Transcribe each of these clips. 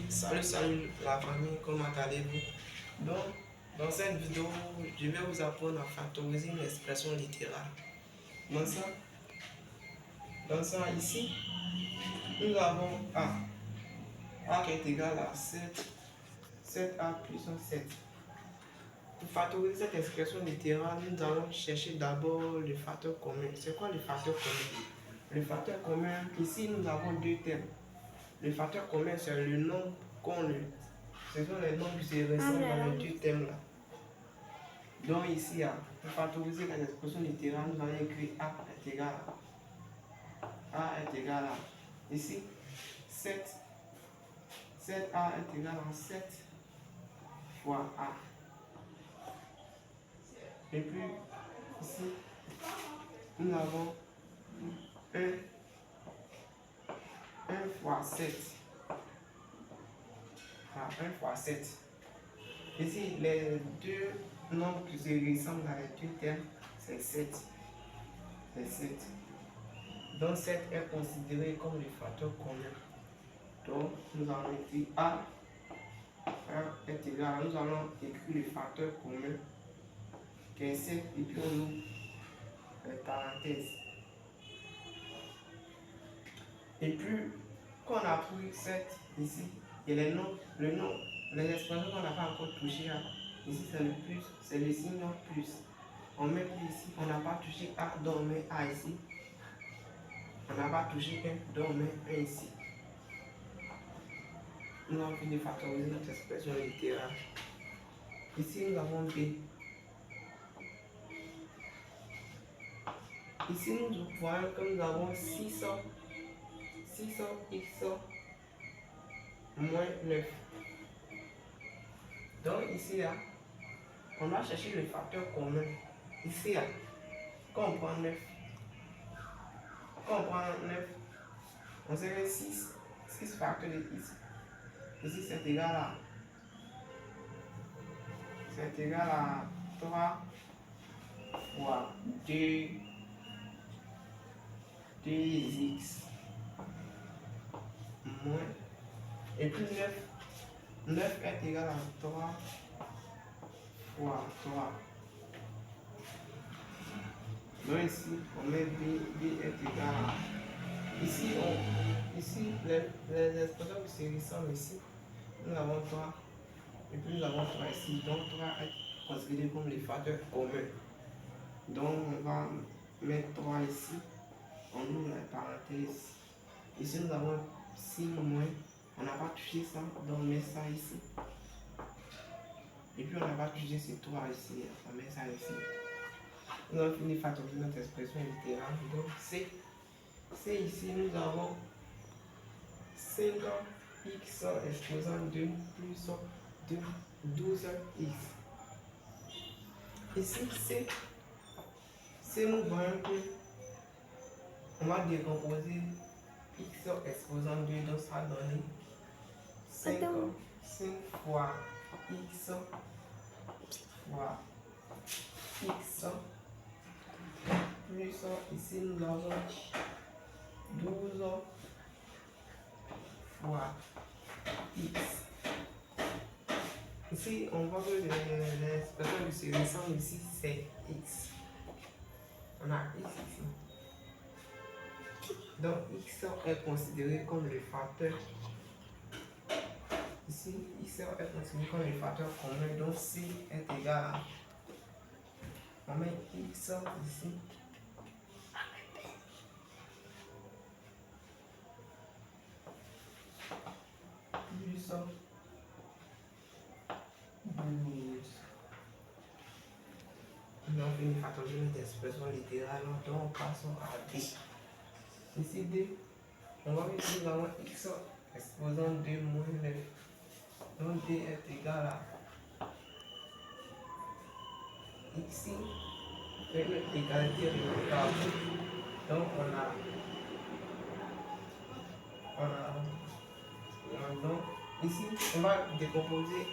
Salut la famille, comment allez-vous? Donc, dans cette vidéo, je vais vous apprendre à factoriser une expression littérale. Dans ça ici, nous avons A. A qui est égal à 7. 7A puissance 7. Pour factoriser cette expression littérale, nous allons chercher d'abord le facteur commun. C'est quoi le facteur commun? Le facteur commun, ici nous avons deux termes. Le facteur commun, c'est le nombre ce sont les nombres qui se ressemblent dans les deux thèmes là. Donc ici, pour factoriser la expression littérale, nous allons écrire A est égal à A est égal à ici 7. 7A est égal à 7 fois A. Et puis ici, nous avons 1 fois 7. 1 fois 7. Ici, les deux nombres qui se ressemblent dans les deux termes, c'est 7. C'est 7. Donc 7 est considéré comme le facteur commun. Donc nous allons écrire A est égal à, nous allons écrire le facteur commun qui est 7 et puis on ouvre les parenthèses. Et puis quand on a pris 7 ici, il y a les expressions qu'on n'a pas encore touchées. Ici c'est le plus, c'est le signe plus. On met plus ici, on n'a pas touché A, donc on met A ici. On n'a pas touché 1, donc on met 1 ici. Nous avons fini de factoriser notre expression littérale. Ici nous avons B. Ici nous voyons que nous avons 600 x moins 9. Donc ici on va chercher le facteur commun. Ici quand on prend 9, on sait que 6 facteurs de x. Ici c'est égal à 3 fois 2x moins, et puis 9 est égal à 3 fois 3. Donc ici on met b est égal à, ici les expressions qui se ressemblent ici, nous avons 3 et puis nous avons 3 ici, donc 3 est considéré comme le facteur commun. Donc on va mettre 3 ici, on ouvre les parenthèses. Ici nous avons 6 moins, on n'a pas touché ça, donc on met ça ici. Et puis on n'a pas touché ces 3 ici, on met ça ici. Nous avons fini de factoriser notre expression littérale. Donc C ici nous avons 5x exposant 2 plus 12x. Ici C nous voyons que on va décomposer x exposant 2, donc ça donne 5 fois x fois x plus ici nous avons 12 fois x. Ici on voit que l'expression qui se ressemble ici c'est x. On a x ici. Donc x est considéré comme le facteur. Ici x est considéré comme le facteur commun. Donc c est égal à, on met x ici. Plus 12. Nous avons fini de factoriser notre expression littérale, donc on passe à D. Ici D, on va voir que nous avons x exposant 2 moins 9. Donc D est égal à, ici, avec l'égalité révoltable. Donc donc ici on va décomposer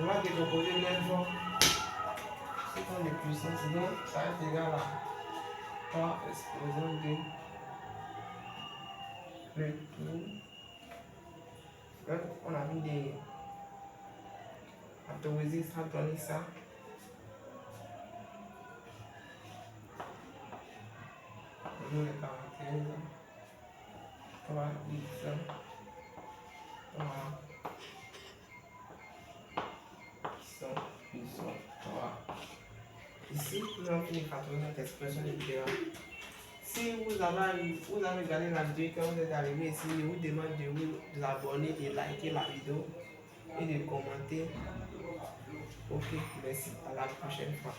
9 sous forme de puissance, donc ça est égal à 3 exposant 2 plus tout Donc, on a mis des autorisés, ça donne ça. On met les caractères. Voilà, ils sont, voilà. Ici, nous avons fini par trouver notre expression littérale. Si vous avez regardé la vidéo quand vous êtes arrivé ici, je vous demande de vous abonner, de liker la vidéo et de commenter. Ok, merci. À la prochaine fois.